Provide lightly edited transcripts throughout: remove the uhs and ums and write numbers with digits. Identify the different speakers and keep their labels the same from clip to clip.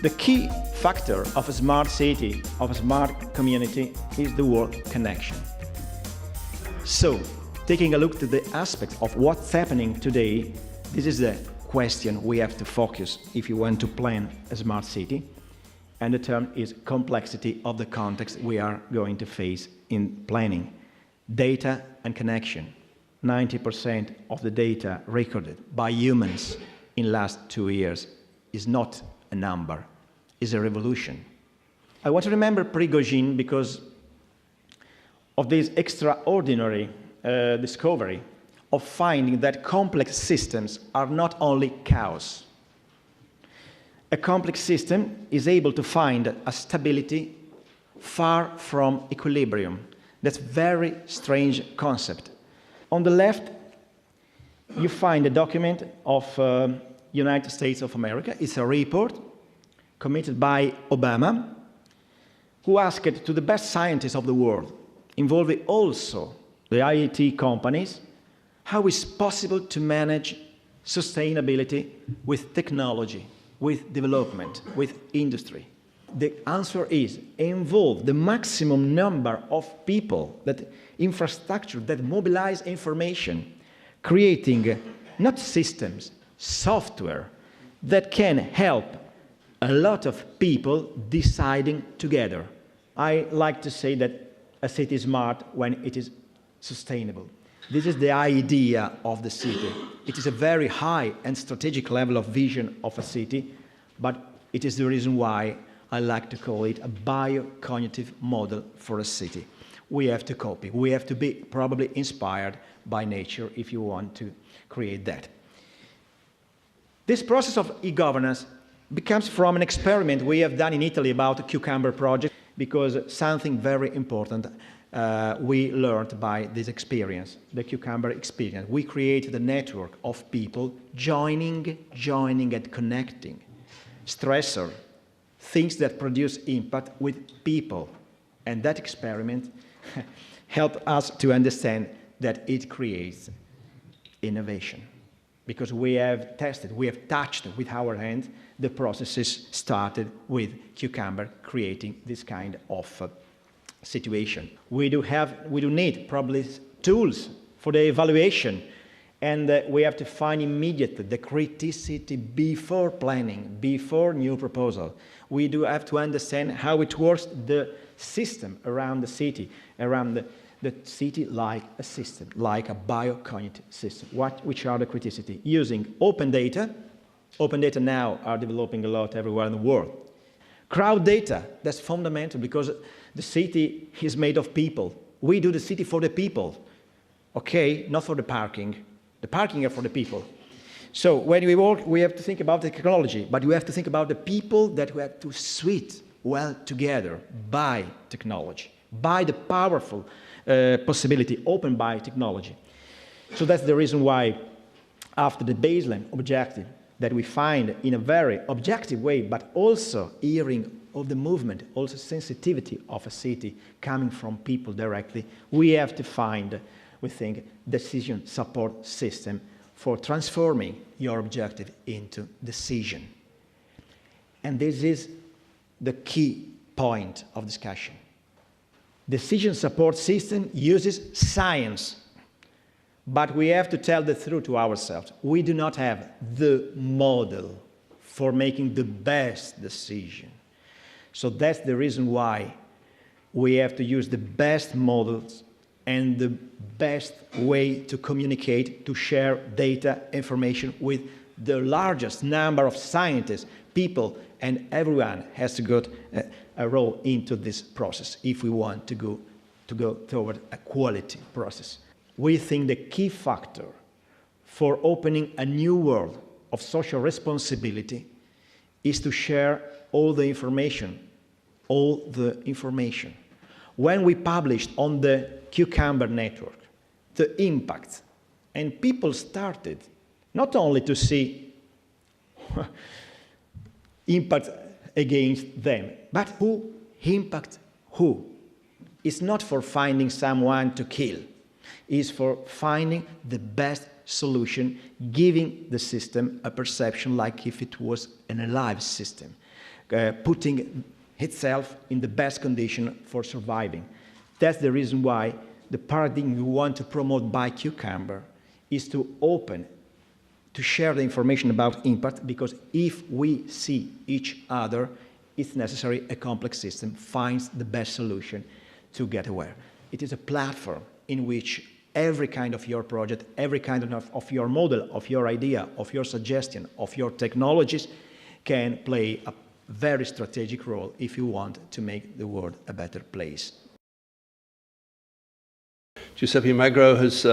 Speaker 1: The key factor of a smart city, of a smart community, is the word connection. So, taking a look to the aspects of what's happening today, this is the question we have to focus if you want to plan a smart city. And the term is complexity of the context we are going to face in planning. Data and connection. 90% of the data recorded by humans in the last 2 years is not a number, is a revolution. I want to remember Prigozhin because of this extraordinary discovery of finding that complex systems are not only chaos. A complex system is able to find a stability far from equilibrium. That's a very strange concept. On the left, you find a document of United States of America. It's a report committed by Obama, who asked to the best scientists of the world, involving also the IT companies, how is possible to manage sustainability with technology, with development, with industry. The answer is involve the maximum number of people, that infrastructure that mobilize information, creating not systems, software that can help a lot of people deciding together. I like to say that a city is smart when it is sustainable. This is the idea of the city. It is a very high and strategic level of vision of a city, but it is the reason why I like to call it a bio-cognitive model for a city. We have to copy. We have to be probably inspired by nature if you want to create that. This process of e-governance becomes from an experiment we have done in Italy about the Q-cumber project, because something very important we learned by this experience, the Q-cumber experience. We created a network of people joining and connecting. Stressor, things that produce impact with people. And that experiment helped us to understand that it creates innovation. Because we have tested, we have touched with our hand the processes started with Q-cumber creating this kind of situation. We do need probably tools for the evaluation, and we have to find immediately the criticity before planning, before new proposal. We do have to understand how it works, the system around the city, around the city like a system, like a bio-cognitive system. Which are the criticity? Using open data. Open data now are developing a lot everywhere in the world. Crowd data, that's fundamental because the city is made of people. We do the city for the people, okay? Not for the parking. The parking are for the people. So when we work, we have to think about the technology, but we have to think about the people that we have to suit well together by technology, by the powerful possibility opened by technology. So that's the reason why, after the baseline objective that we find in a very objective way, but also hearing of the movement, also sensitivity of a city coming from people directly, we have to find, we think, decision support system for transforming your objective into decision. And this is the key point of discussion. Decision support system uses science, but we have to tell the truth to ourselves. We do not have the model for making the best decision. So that's the reason why we have to use the best models and the best way to communicate, to share data, information with the largest number of scientists, people, and everyone has to go a role into this process if we want to go toward a quality process. We think the key factor for opening a new world of social responsibility is to share all the information. When we published on the Q-cumber network the impact, and people started not only to see impact against them, but who impact who. It's not for finding someone to kill. It's for finding the best solution, giving the system a perception like if it was an alive system. putting itself in the best condition for surviving. That's the reason why the paradigm we want to promote by Q-cumber is to open, to share the information about impact, because if we see each other, it's necessary a complex system finds the best solution to get aware. It is a platform in which every kind of your project, every kind of your model, of your idea, of your suggestion, of your technologies can play a very strategic role if you want to make the world a better place.
Speaker 2: Giuseppe Magro has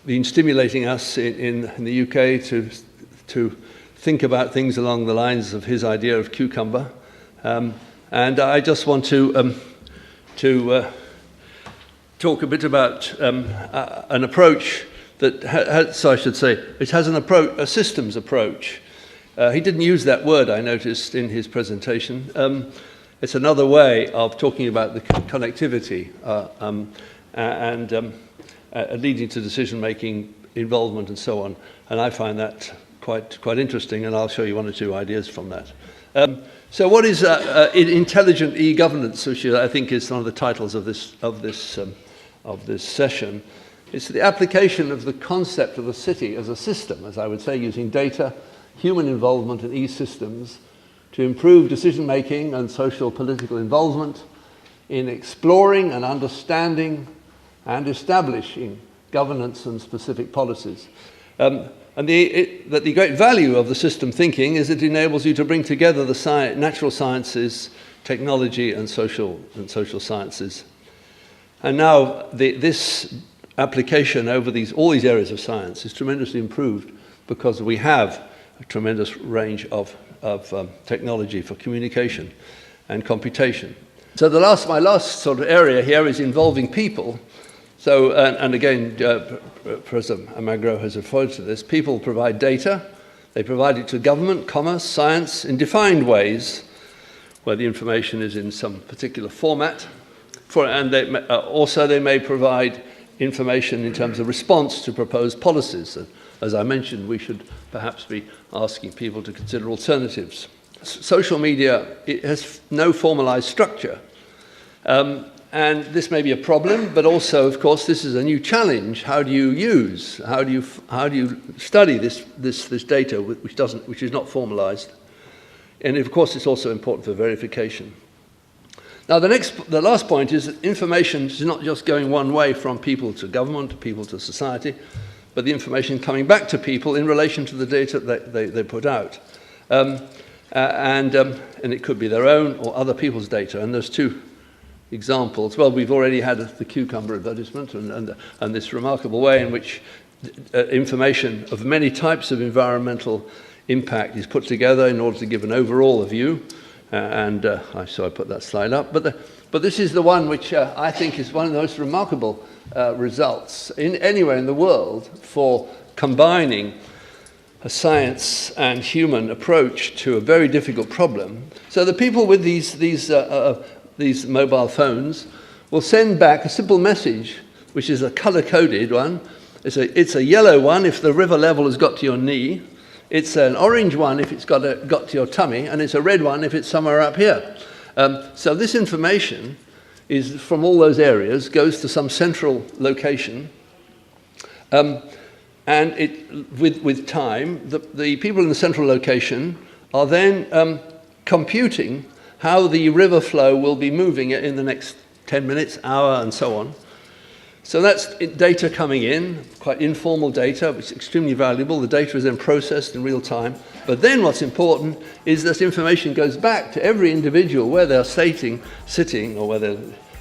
Speaker 2: been stimulating us in the UK to think about things along the lines of his idea of Q-cumber. And I just want to talk a bit about an approach that, so I should say, it has an approach, a systems approach. He didn't use that word, I noticed, in his presentation. It's another way of talking about the connectivity and leading to decision-making, involvement, and so on. And I find that quite interesting, and I'll show you one or two ideas from that. So what is intelligent e-governance, which I think is one of the titles of this session? It's the application of the concept of the city as a system, as I would say, using data, human involvement, and e-systems to improve decision-making and social political involvement in exploring and understanding and establishing governance and specific policies. And the great value of the system thinking is it enables you to bring together the natural sciences, technology, and social sciences. And now this application over all these areas of science is tremendously improved because we have a tremendous range of technology for communication and computation. So my last sort of area here is involving people. So, and again, Professor Magro has referred to this. People provide data. They provide it to government, commerce, science in defined ways where the information is in some particular format. And they may provide information in terms of response to proposed policies. As I mentioned, we should perhaps be asking people to consider alternatives. Social media, it has no formalized structure. And this may be a problem, but also, of course, this is a new challenge. How do you study this data which is not formalized? And of course, it's also important for verification. Now, the last point is that information is not just going one way from people to government, to people to society, but the information coming back to people in relation to the data that they put out. And it could be their own or other people's data. And there's two examples. Well, we've already had the Q-cumber advertisement and this remarkable way in which information of many types of environmental impact is put together in order to give an overall view. So I put that slide up. But this is the one which I think is one of the most remarkable results anywhere in the world for combining a science and human approach to a very difficult problem. So the people with these mobile phones will send back a simple message, which is a color-coded one. It's a yellow one if the river level has got to your knee. It's an orange one if it's got to your tummy, and it's a red one if it's somewhere up here. So this information is from all those areas, goes to some central location, and with time, the people in the central location are then computing how the river flow will be moving in the next 10 minutes, hour, and so on. So that's data coming in, quite informal data, which is extremely valuable. The data is then processed in real time. But then what's important is that information goes back to every individual where they're sitting, or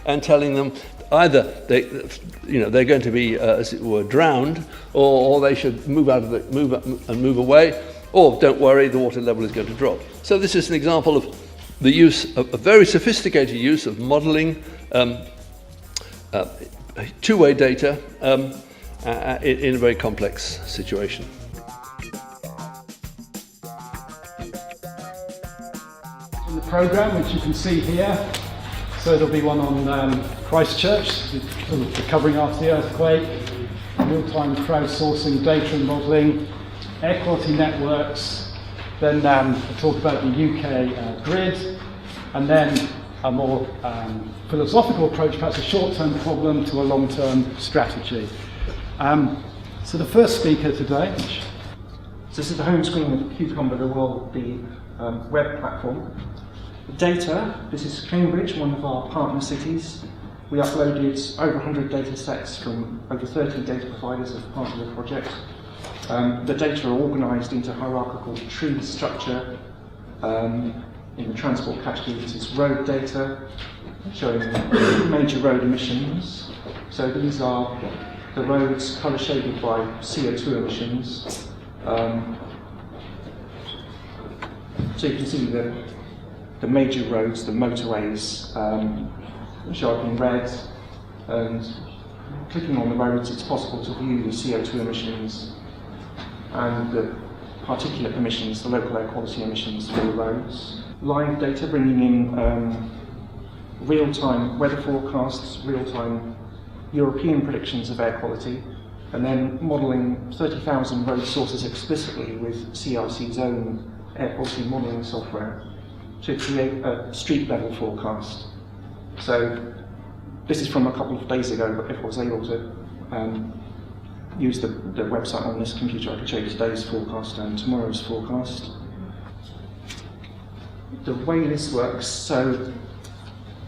Speaker 2: and telling them either they're going to be, as it were, drowned, or they should move away, or don't worry, the water level is going to drop. So this is an example of the use of a very sophisticated use of modeling two-way data in a very complex situation.
Speaker 3: In the programme, which you can see here, so there'll be one on Christchurch, sort of recovering after the earthquake, real-time crowdsourcing, data and modelling, air quality networks, then I'll talk about the UK grid, and then a more philosophical approach, perhaps a short-term problem to a long-term strategy. So the first speaker today.
Speaker 4: So this is the home screen of Q-cumber, the web platform. The data, this is Cambridge, one of our partner cities. We uploaded over 100 data sets from over 30 data providers as part of the project. The data are organised into hierarchical tree structure. In the transport category, this is road data, showing major road emissions. So these are the roads colour shaded by CO2 emissions. So you can see the major roads, the motorways, show up in red, and clicking on the roads it's possible to view the CO2 emissions and the particulate emissions, the local air quality emissions for the roads. Live data bringing in real-time weather forecasts, real-time European predictions of air quality, and then modelling 30,000 road sources explicitly with CRC's own air quality modelling software to create a street-level forecast. So this is from a couple of days ago, but if I was able to use the website on this computer, I could show you today's forecast and tomorrow's forecast. The way this works, so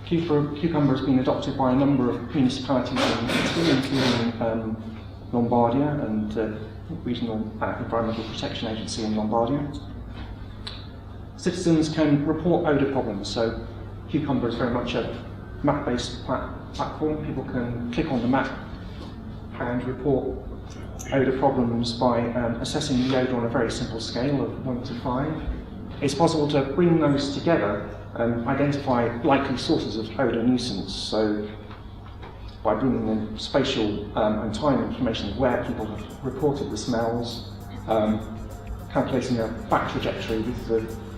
Speaker 4: Q-cumber has been adopted by a number of municipalities in Italy, including Lombardia and the Regional Environmental Protection Agency in Lombardia. Citizens can report odour problems, so Q-cumber is very much a map-based platform. People can click on the map and report odour problems by assessing the odour on a very simple scale of 1 to 5. It's possible to bring those together and identify likely sources of odour nuisance. So by bringing in spatial and time information of where people have reported the smells, calculating a back trajectory with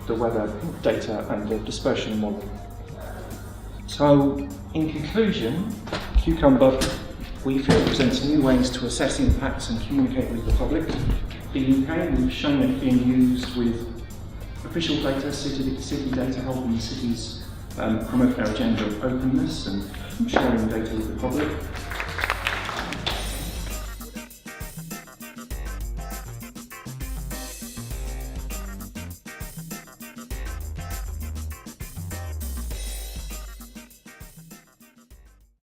Speaker 4: the weather data and the dispersion model. So in conclusion, Q-cumber, we feel, presents new ways to assess impacts and communicate with the public. In the UK, we've shown it being used with official data, city data, helping the cities promote their agenda of openness and sharing data with the public.